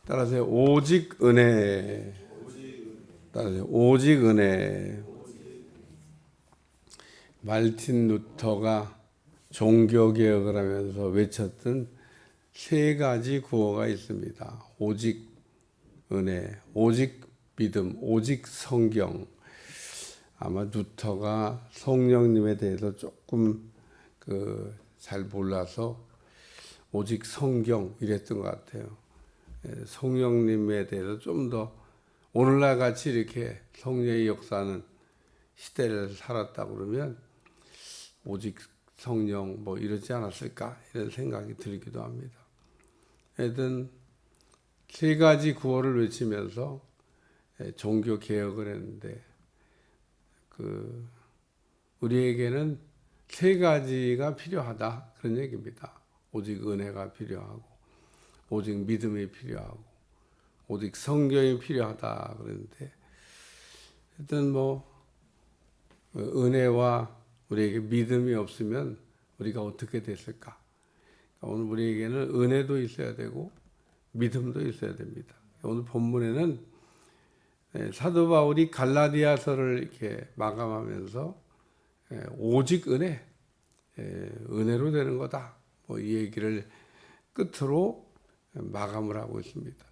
따라서 오직 은혜. 따라서 오직 은혜. 말틴 루터가 종교개혁을 하면서 외쳤던 세 가지 구호가 있습니다. 오직 은혜, 오직 믿음, 오직 성경. 아마 루터가 성령님에 대해서 조금 잘 몰라서 오직 성경 이랬던 것 같아요. 성령님에 대해서 좀 더 오늘날 같이 이렇게 성령의 역사는 시대를 살았다 그러면 오직 성령 뭐 이러지 않았을까 이런 생각이 들기도 합니다. 하여튼 세 가지 구호를 외치면서 종교 개혁을 했는데 우리에게는 세 가지가 필요하다 그런 얘기입니다. 오직 은혜가 필요하고 오직 믿음이 필요하고 오직 성경이 필요하다 그러는데 하여튼 은혜와 우리에게 믿음이 없으면 우리가 어떻게 됐을까? 오늘 우리에게는 은혜도 있어야 되고 믿음도 있어야 됩니다. 오늘 본문에는 사도 바울이 갈라디아서를 이렇게 마감하면서 오직 은혜, 은혜로 되는 거다. 이 얘기를 끝으로 마감을 하고 있습니다.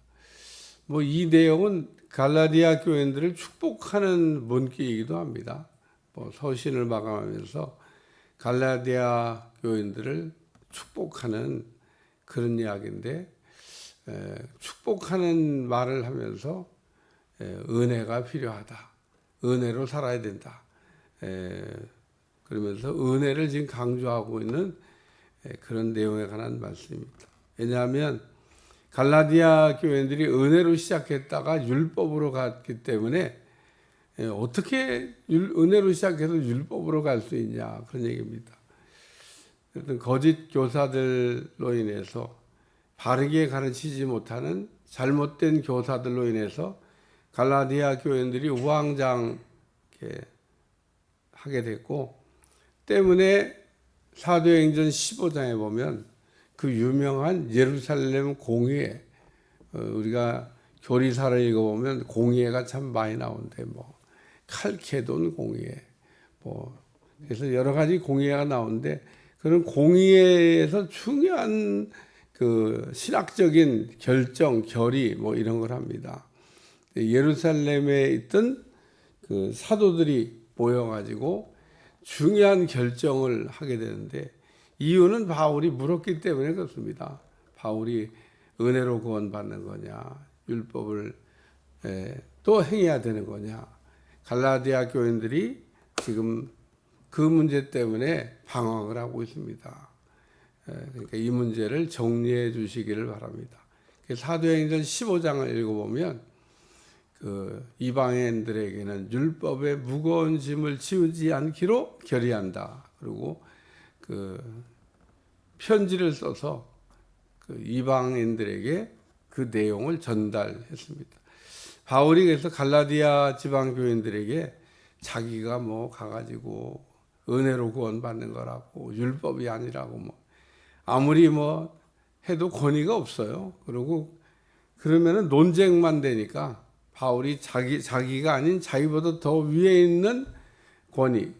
이 내용은 갈라디아 교인들을 축복하는 문구이기도 합니다. 서신을 마감하면서 갈라디아 교인들을 축복하는 그런 이야기인데 축복하는 말을 하면서 은혜가 필요하다. 은혜로 살아야 된다. 그러면서 은혜를 지금 강조하고 있는 그런 내용에 관한 말씀입니다. 왜냐하면 갈라디아 교인들이 은혜로 시작했다가 율법으로 갔기 때문에 어떻게 은혜로 시작해서 율법으로 갈 수 있냐 그런 얘기입니다. 거짓 교사들로 인해서 바르게 가르치지 못하는 잘못된 교사들로 인해서 갈라디아 교인들이 우왕좌왕 하게 됐고 때문에 사도행전 15장에 보면 그 유명한 예루살렘 공회 우리가 교리사를 읽어보면 공회가 참 많이 나오는데 칼케돈 공회 그래서 여러 가지 공회가 나오는데 그런 공회에서 중요한 신학적인 결정, 결의 이런 걸 합니다. 예루살렘에 있던 사도들이 모여가지고 중요한 결정을 하게 되는데 이유는 바울이 물었기 때문에 그렇습니다. 바울이 은혜로 구원받는 거냐, 율법을 또 행해야 되는 거냐. 갈라디아 교인들이 지금 그 문제 때문에 방황을 하고 있습니다. 그러니까 이 문제를 정리해 주시기를 바랍니다. 사도행전 15장을 읽어보면 이방인들에게는 율법의 무거운 짐을 지우지 않기로 결의한다. 그리고 편지를 써서 이방인들에게 그 내용을 전달했습니다. 바울이 그래서 갈라디아 지방 교인들에게 자기가 가가지고 은혜로 구원받는 거라고 율법이 아니라고 아무리 해도 권위가 없어요. 그리고 그러면은 논쟁만 되니까 바울이 자기가 아닌 자기보다 더 위에 있는 권위,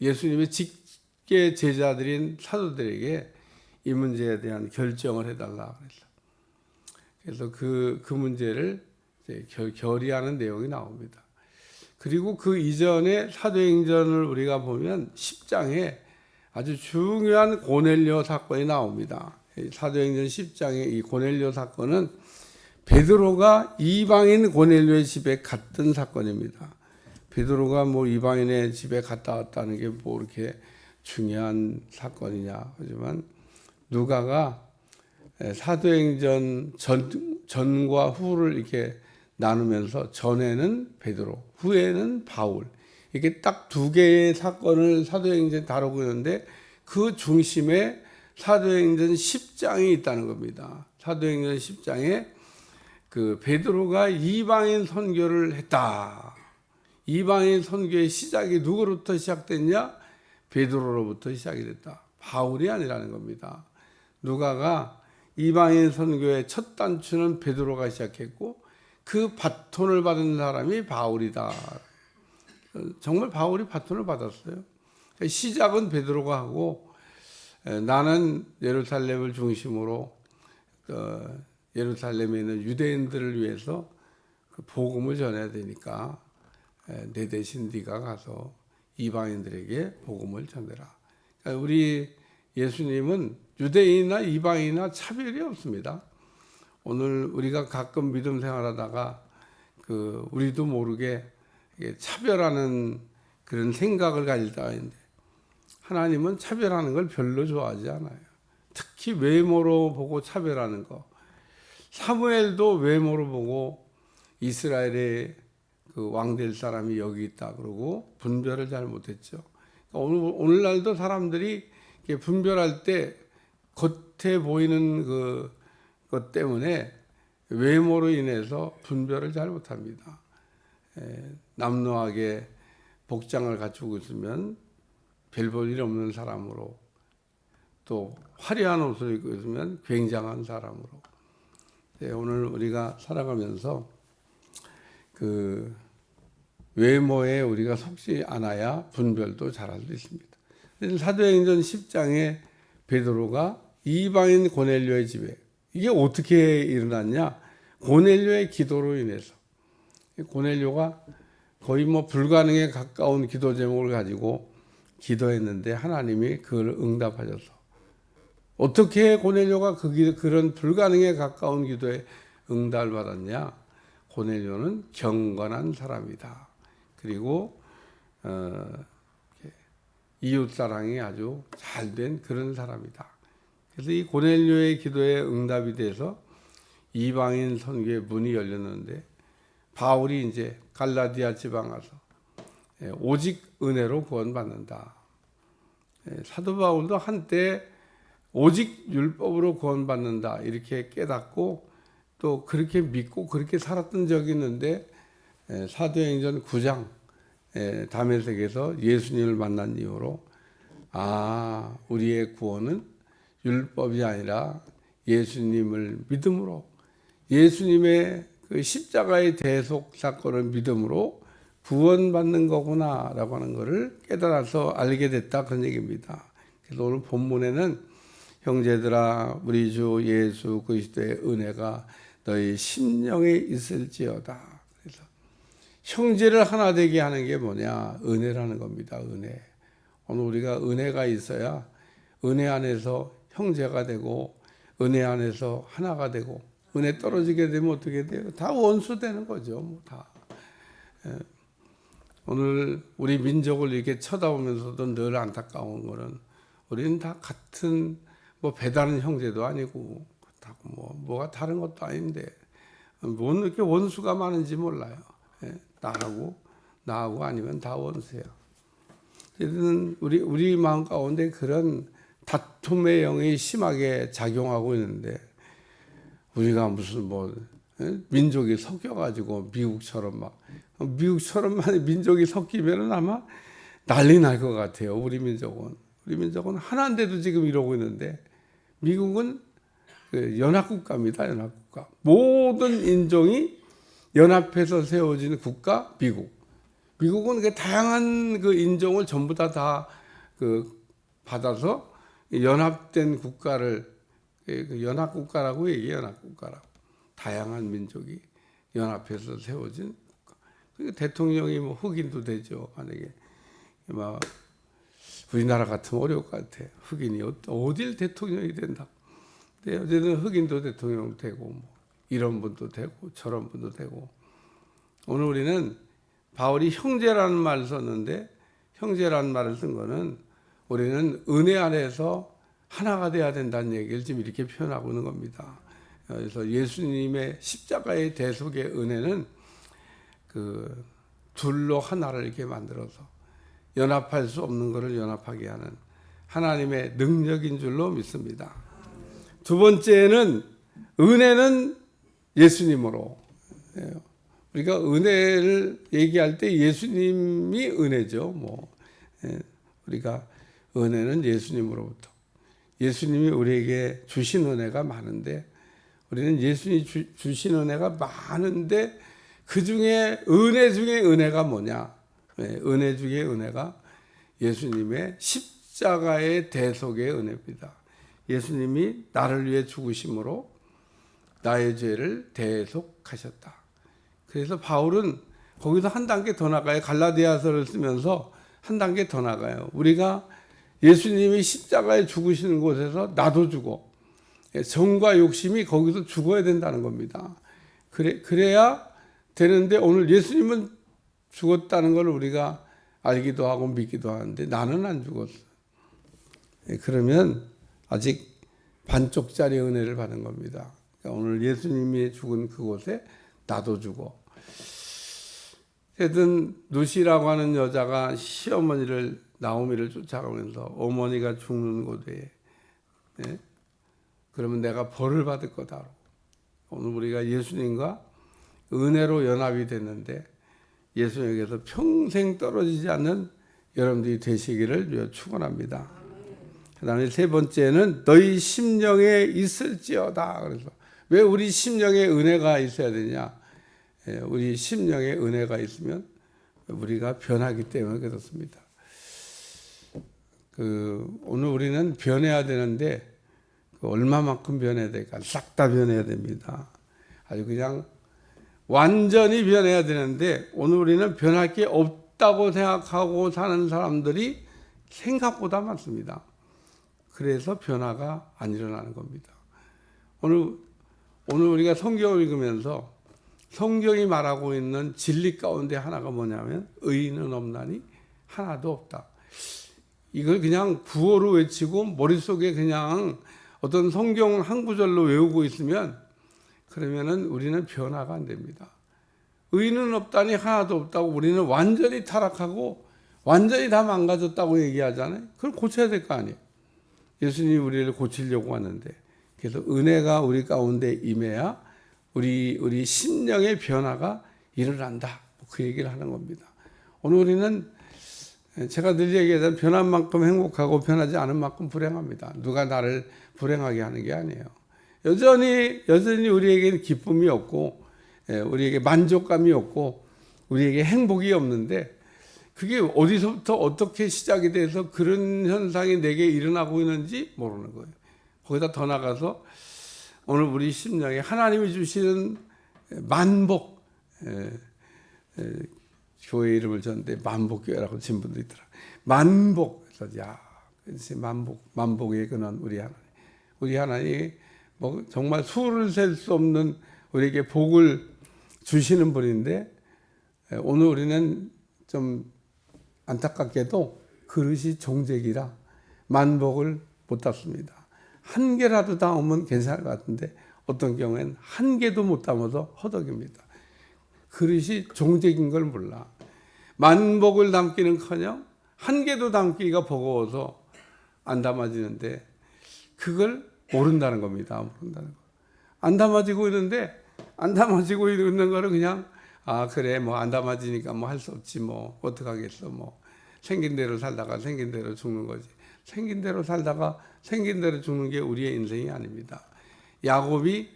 예수님의 직계 제자들인 사도들에게 이 문제에 대한 결정을 해달라 그래서 그 문제를 이제 결의하는 내용이 나옵니다. 그리고 그 이전에 사도행전을 우리가 보면 10장에 아주 중요한 고넬료 사건이 나옵니다. 사도행전 10장의 이 고넬료 사건은 베드로가 이방인 고넬료의 집에 갔던 사건입니다. 베드로가 이방인의 집에 갔다 왔다는 게 이렇게 중요한 사건이냐. 하지만 누가가 사도행전 전과 후를 이렇게 나누면서 전에는 베드로, 후에는 바울. 이게 딱 두 개의 사건을 사도행전에 다루고 있는데 그 중심에 사도행전 10장이 있다는 겁니다. 사도행전 10장에 베드로가 이방인 선교를 했다. 이방인 선교의 시작이 누구로부터 시작됐냐? 베드로로부터 시작이 됐다. 바울이 아니라는 겁니다. 누가가 이방인 선교의 첫 단추는 베드로가 시작했고 그 바톤을 받은 사람이 바울이다. 정말 바울이 바톤을 받았어요. 시작은 베드로가 하고 나는 예루살렘을 중심으로 예루살렘에 있는 유대인들을 위해서 그 복음을 전해야 되니까 내 대신 네가 가서 이방인들에게 복음을 전해라. 그러니까 우리 예수님은 유대인이나 이방인이나 차별이 없습니다. 오늘 우리가 가끔 믿음 생활하다가 우리도 모르게 차별하는 그런 생각을 가질 때가 있는데 하나님은 차별하는 걸 별로 좋아하지 않아요. 특히 외모로 보고 차별하는 거. 사무엘도 외모로 보고 이스라엘의 그 왕 될 사람이 여기 있다 그러고 분별을 잘 못했죠. 오늘날도 사람들이 분별할 때 겉에 보이는 것 때문에 외모로 인해서 분별을 잘 못합니다. 남루하게 복장을 갖추고 있으면 별 볼 일 없는 사람으로, 또 화려한 옷을 입고 있으면 굉장한 사람으로. 오늘 우리가 살아가면서 그 외모에 우리가 속지 않아야 분별도 잘할 수 있습니다. 사도행전 10장에 베드로가 이방인 고넬료의 집에, 이게 어떻게 일어났냐? 고넬료의 기도로 인해서. 고넬료가 거의 불가능에 가까운 기도 제목을 가지고 기도했는데 하나님이 그걸 응답하셔서, 어떻게 고넬료가 그런 불가능에 가까운 기도에 응답을 받았냐? 고넬료는 경건한 사람이다. 그리고 이웃 사랑이 아주 잘된 그런 사람이다. 그래서 이 고넬료의 기도에 응답이 돼서 이방인 선교의 문이 열렸는데, 바울이 이제 갈라디아 지방 가서 오직 은혜로 구원받는다. 사도 바울도 한때 오직 율법으로 구원받는다 이렇게 깨닫고 또 그렇게 믿고 그렇게 살았던 적이 있는데, 사도행전 9장 다메섹에서 예수님을 만난 이후로 우리의 구원은 율법이 아니라 예수님을 믿음으로, 예수님의 그 십자가의 대속 사건을 믿음으로 구원받는 거구나라고 하는 것을 깨달아서 알게 됐다, 그런 얘기입니다. 그래서 오늘 본문에는 형제들아 우리 주 예수 그리스도의 은혜가 너희 심령에 있을지어다. 그래서 형제를 하나 되게 하는 게 뭐냐? 은혜라는 겁니다. 은혜. 오늘 우리가 은혜가 있어야 은혜 안에서 형제가 되고 은혜 안에서 하나가 되고, 은혜 떨어지게 되면 어떻게 돼요? 다 원수 되는 거죠. 다. 오늘 우리 민족을 이렇게 쳐다보면서도 늘 안타까운 거는 우리는 다 같은 배다른 형제도 아니고 뭐가 다른 것도 아닌데 뭐 이렇게 원수가 많은지 몰라요. 나하고 아니면 다 원수야. 우리 마음 가운데 그런 다툼의 영이 심하게 작용하고 있는데, 우리가 무슨 민족이 섞여가지고 미국처럼 민족이 섞이면 아마 난리 날 것 같아요. 우리 민족은 하나인데도 지금 이러고 있는데, 미국은 연합국가입니다. 연합국가. 모든 인종이 연합해서 세워진 국가 미국은 그 다양한 그 인종을 전부 다 받아서 연합된 국가를 연합국가라고 얘기해요. 연합국가라고. 다양한 민족이 연합해서 세워진 국가. 그러니까 대통령이 흑인도 되죠. 만약에 우리나라 같으면 어려울 것 같아. 흑인이 어딜 대통령이 된다. 근데 어쨌든 흑인도 대통령 되고 이런 분도 되고 저런 분도 되고. 오늘 우리는 바울이 형제라는 말을 썼는데, 형제라는 말을 쓴 거는 우리는 은혜 안에서 하나가 돼야 된다는 얘기를 지금 이렇게 표현하고 있는 겁니다. 그래서 예수님의 십자가의 대속의 은혜는 둘로 하나를 이렇게 만들어서 연합할 수 없는 것을 연합하게 하는 하나님의 능력인 줄로 믿습니다. 두 번째는 은혜는 예수님으로. 우리가 은혜를 얘기할 때 예수님이 은혜죠. 우리가 은혜는 예수님으로부터. 예수님이 우리에게 주신 은혜가 많은데 우리는 예수님이 주신 은혜가 많은데 그 중에 은혜 중에 은혜가 뭐냐? 은혜 중에 은혜가 예수님의 십자가의 대속의 은혜입니다. 예수님이 나를 위해 죽으심으로 나의 죄를 대속하셨다. 그래서 바울은 거기서 한 단계 더 나가요. 갈라디아서를 쓰면서 한 단계 더 나가요. 우리가 예수님이 십자가에 죽으시는 곳에서 나도 죽어. 정과 욕심이 거기서 죽어야 된다는 겁니다. 그래야 되는데 오늘 예수님은 죽었다는 걸 우리가 알기도 하고 믿기도 하는데 나는 안 죽었어. 그러면 아직 반쪽짜리 은혜를 받은 겁니다. 그러니까 오늘 예수님이 죽은 그곳에 나도 죽어. 하여튼 누시라고 하는 여자가 시어머니를 나오미를 쫓아가면서 어머니가 죽는 곳에 그러면 내가 벌을 받을 거다. 오늘 우리가 예수님과 은혜로 연합이 됐는데 예수님에게서 평생 떨어지지 않는 여러분들이 되시기를 축원합니다. 그다음에 세 번째는 너희 심령에 있을지어다. 그래서 왜 우리 심령에 은혜가 있어야 되냐? 우리 심령에 은혜가 있으면 우리가 변하기 때문에 그렇습니다. 오늘 우리는 변해야 되는데 얼마만큼 변해야 될까? 싹 다 변해야 됩니다. 아주 그냥 완전히 변해야 되는데 오늘 우리는 변할 게 없다고 생각하고 사는 사람들이 생각보다 많습니다. 그래서 변화가 안 일어나는 겁니다. 오늘 우리가 성경을 읽으면서 성경이 말하고 있는 진리 가운데 하나가 뭐냐면 의인은 없나니 하나도 없다. 이걸 그냥 구호로 외치고 머릿속에 그냥 어떤 성경 한 구절로 외우고 있으면 그러면은 우리는 변화가 안 됩니다. 의인은 없다니 하나도 없다고 우리는 완전히 타락하고 완전히 다 망가졌다고 얘기하잖아요. 그걸 고쳐야 될 거 아니에요. 예수님이 우리를 고치려고 하는데 그래서 은혜가 우리 가운데 임해야 우리 심령의 변화가 일어난다. 그 얘기를 하는 겁니다. 오늘 우리는 제가 늘 얘기하자면 변한 만큼 행복하고 변하지 않은 만큼 불행합니다. 누가 나를 불행하게 하는 게 아니에요. 여전히 우리에게는 기쁨이 없고 우리에게 만족감이 없고 우리에게 행복이 없는데 그게 어디서부터 어떻게 시작이 돼서 그런 현상이 내게 일어나고 있는지 모르는 거예요. 거기다 더 나가서 오늘 우리 심령에 하나님이 주시는 만복, 교회 이름을 줬는데 만복교회라고 진 분도 있더라. 만복, 그래서 만복의 근원 우리 하나님 뭐 정말 수를 셀 수 없는 우리에게 복을 주시는 분인데 오늘 우리는 좀 안타깝게도 그릇이 종색이라 만복을 못 담습니다. 한 개라도 담으면 괜찮을 것 같은데 어떤 경우에는 한 개도 못 담아서 허덕입니다. 그릇이 종색인 걸 몰라. 만복을 담기는커녕 한 개도 담기가 버거워서 안 담아지는데 그걸 모른다는 겁니다. 모른다는 거. 안 담아지고 있는데 안 담아지고 있는 거를 그냥 그래 뭐 안 담아지니까 뭐 할 수 없지 뭐 어떡하겠어 뭐 생긴 대로 살다가 생긴 대로 죽는 거지. 생긴 대로 살다가 생긴 대로 죽는 게 우리의 인생이 아닙니다. 야곱이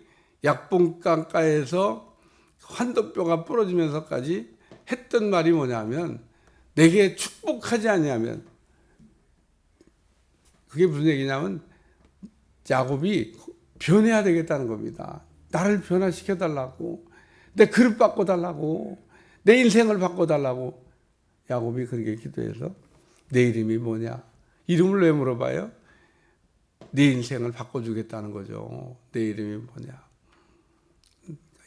약봉강가에서 환도뼈가 부러지면서까지 했던 말이 뭐냐면 내게 축복하지 아니하면 그게 무슨 얘기냐면 야곱이 변해야 되겠다는 겁니다. 나를 변화시켜 달라고 내 그릇 바꿔달라고 내 인생을 바꿔달라고 야곱이 그렇게 기도해서 내 이름이 뭐냐? 이름을 왜 물어봐요? 내 인생을 바꿔주겠다는 거죠. 내 이름이 뭐냐?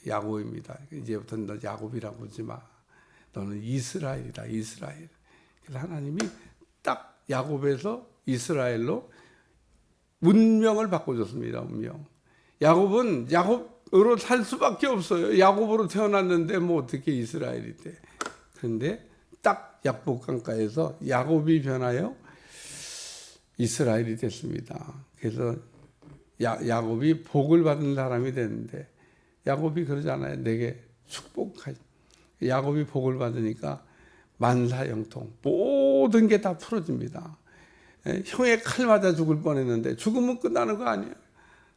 야곱입니다. 이제부터는 너 야곱이라고 하지 마. 너는 이스라엘이다. 이스라엘. 그래서 하나님이 딱 야곱에서 이스라엘로 운명을 바꿔줬습니다. 운명. 야곱은 야곱으로 살 수밖에 없어요. 야곱으로 태어났는데 뭐 어떻게 이스라엘이 돼. 그런데 딱 약복강가에서 야곱이 변하여 이스라엘이 됐습니다. 그래서 야곱이 복을 받은 사람이 됐는데 야곱이 그러잖아요. 내게 축복하지. 야곱이 복을 받으니까 만사형통 모든 게 다 풀어집니다. 형의 칼 맞아 죽을 뻔했는데 죽으면 끝나는 거 아니에요?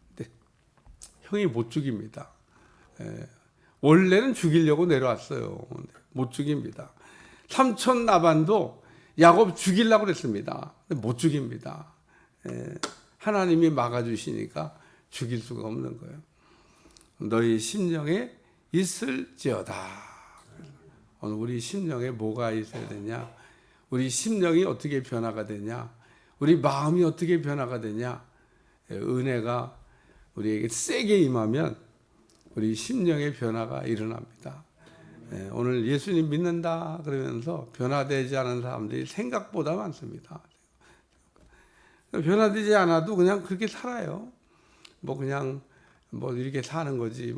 근데 형이 못 죽입니다. 원래는 죽이려고 내려왔어요. 못 죽입니다. 삼촌 라반도 야곱 죽이려고 그랬습니다. 못 죽입니다. 하나님이 막아주시니까 죽일 수가 없는 거예요. 너희 심령에 있을지어다. 오늘 우리 심령에 뭐가 있어야 되냐? 우리 심령이 어떻게 변화가 되냐? 우리 마음이 어떻게 변화가 되냐? 은혜가 우리에게 세게 임하면 우리 심령의 변화가 일어납니다. 오늘 예수님 믿는다 그러면서 변화되지 않은 사람들이 생각보다 많습니다. 변화되지 않아도 그냥 그렇게 살아요. 그냥 이렇게 사는 거지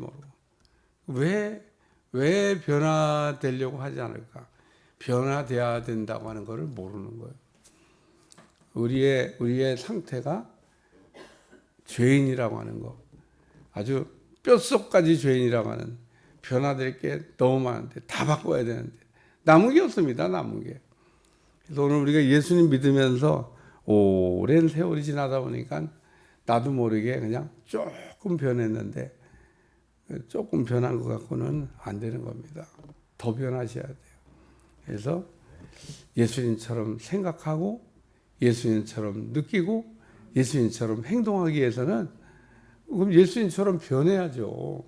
왜 변화되려고 하지 않을까? 변화돼야 된다고 하는 것을 모르는 거예요. 우리의 상태가 죄인이라고 하는 거, 아주 뼛속까지 죄인이라고 하는, 변화될 게 너무 많은데 다 바꿔야 되는데 남은 게 없습니다. 남은 게. 그래서 오늘 우리가 예수님 믿으면서 오랜 세월이 지나다 보니까 나도 모르게 그냥 조금 변했는데, 조금 변한 것 갖고는 안 되는 겁니다. 더 변하셔야 돼요. 그래서 예수님처럼 생각하고 예수님처럼 느끼고 예수님처럼 행동하기 위해서는 그럼 예수님처럼 변해야죠.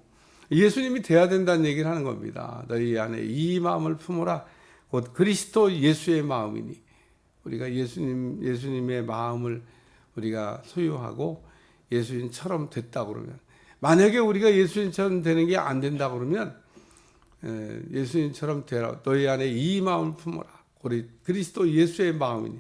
예수님이 돼야 된다는 얘기를 하는 겁니다. 너희 안에 이 마음을 품어라. 곧 그리스도 예수의 마음이니. 우리가 예수님의 마음을 우리가 소유하고 예수님처럼 됐다 그러면, 만약에 우리가 예수님처럼 되는 게 안 된다 그러면, 예수님처럼 되라. 너희 안에 이 마음을 품어라. 우리 그리스도 예수의 마음이니.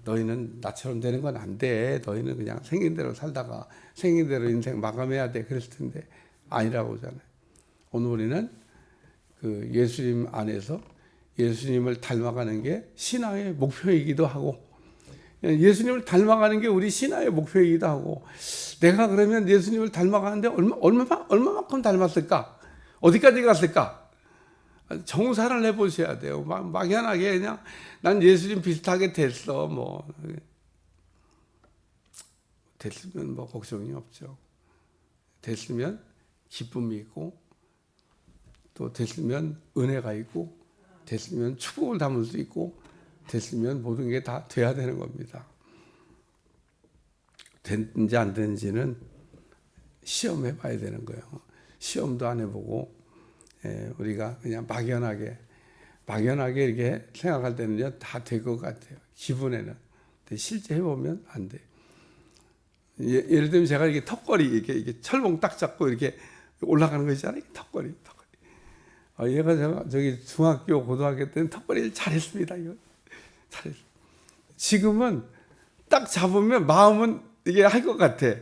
너희는 나처럼 되는 건 안 돼. 너희는 그냥 생긴 대로 살다가 생긴 대로 인생 마감해야 돼. 그랬을 텐데 아니라고 하잖아요. 오늘 우리는 그 예수님 안에서 예수님을 닮아가는 게 신앙의 목표이기도 하고, 예수님을 닮아가는 게 우리 신앙의 목표이기도 하고, 내가 그러면 예수님을 닮아가는데 얼마만큼 닮았을까? 어디까지 갔을까? 정사를 해보셔야 돼요. 막연하게 그냥 난 예수님 비슷하게 됐어. 됐으면 걱정이 없죠. 됐으면 기쁨이 있고, 또 됐으면 은혜가 있고, 됐으면 축복을 담을 수 있고, 됐으면 모든 게 다 돼야 되는 겁니다. 됐는지 안 됐는지는 시험해 봐야 되는 거예요. 시험도 안 해보고, 우리가 그냥 막연하게 이렇게 생각할 때는요, 다 될 것 같아요. 기분에는. 근데 실제 해보면 안 돼요. 예를 들면 제가 이렇게 턱걸이, 이렇게 철봉 딱 잡고 이렇게 올라가는 거 있잖아요. 턱걸이. 제가 저기 중학교, 고등학교 때는 턱걸이를 잘했습니다. 이거. 잘했어요. 지금은 딱 잡으면 마음은 이게 할 것 같아.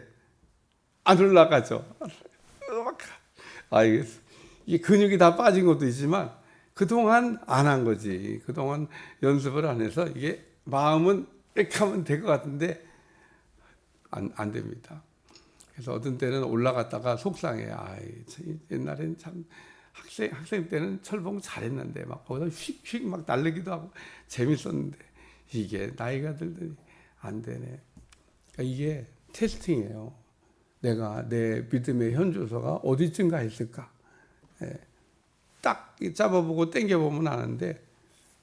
안 올라가죠. 이게 근육이 다 빠진 것도 있지만 그동안 안 한 거지. 그동안 연습을 안 해서 이게 마음은 이렇게 하면 될 것 같은데 안 됩니다. 그래서 어떤 때는 올라갔다가 속상해. 옛날엔 참 학생 때는 철봉 잘했는데 거기서 휙휙 날리기도 하고 재밌었는데 이게 나이가 들더니 안 되네. 그러니까 이게 테스팅이에요. 내가 내 믿음의 현주소가 어디쯤 가 있을까? 딱 잡아보고 당겨보면 아는데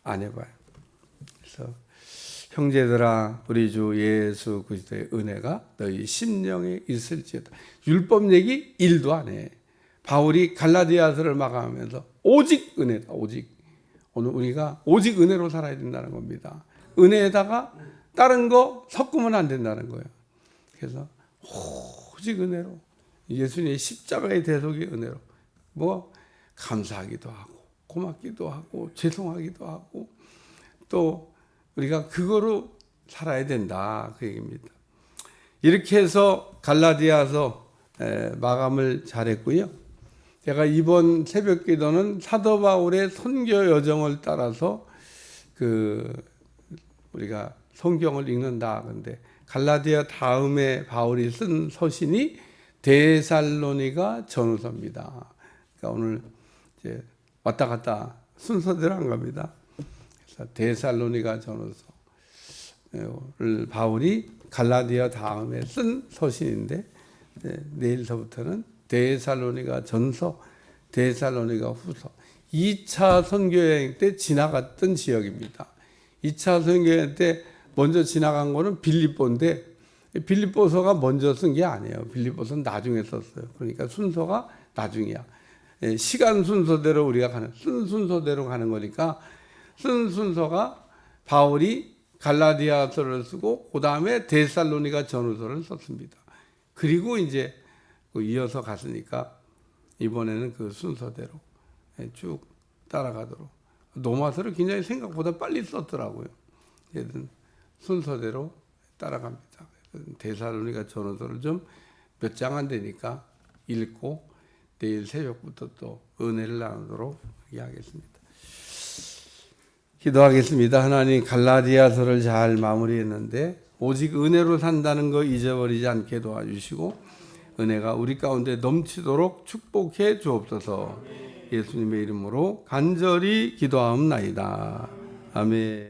안 해봐요. 그래서 형제들아, 우리 주 예수 그리스도의 은혜가 너희 심령에 있을지어다. 율법 얘기 1도 안 해. 바울이 갈라디아서를 마감하면서 오직 은혜다. 오직. 오늘 우리가 오직 은혜로 살아야 된다는 겁니다. 은혜에다가 다른 거 섞으면 안 된다는 거예요. 그래서 오직 은혜로, 예수님의 십자가의 대속의 은혜로 감사하기도 하고 고맙기도 하고 죄송하기도 하고 또 우리가 그거로 살아야 된다, 그 얘기입니다. 이렇게 해서 갈라디아서 마감을 잘했고요. 제가 이번 새벽 기도는 사도 바울의 선교 여정을 따라서 우리가 성경을 읽는다. 근데 갈라디아 다음에 바울이 쓴 서신이 데살로니가 전후서입니다. 그러니까 오늘 이제 왔다 갔다 순서대로 한 겁니다. 그래서 데살로니가 전후서. 바울이 갈라디아 다음에 쓴 서신인데 내일서부터는 데살로니가 전서, 데살로니가 후서 2차 선교여행 때 지나갔던 지역입니다. 2차 선교여행 때 먼저 지나간 거는 빌립보인데 빌립보서가 먼저 쓴 게 아니에요. 빌립보서는 나중에 썼어요. 그러니까 순서가 나중이야. 시간 순서대로 우리가 쓴 순서대로 가는 거니까 쓴 순서가 바울이 갈라디아서를 쓰고 그 다음에 데살로니가 전후서를 썼습니다. 그리고 이제 이어서 갔으니까 이번에는 그 순서대로 쭉 따라가도록. 로마서를 굉장히 생각보다 빨리 썼더라고요. 얘는 순서대로 따라갑니다. 데살로니가 전후서를 좀 몇 장 안 되니까 읽고 내일 새벽부터 또 은혜를 나누도록 하겠습니다. 기도하겠습니다. 하나님, 갈라디아서를 잘 마무리했는데 오직 은혜로 산다는 거 잊어버리지 않게 도와주시고 은혜가 우리 가운데 넘치도록 축복해 주옵소서. 예수님의 이름으로 간절히 기도하옵나이다. 아멘.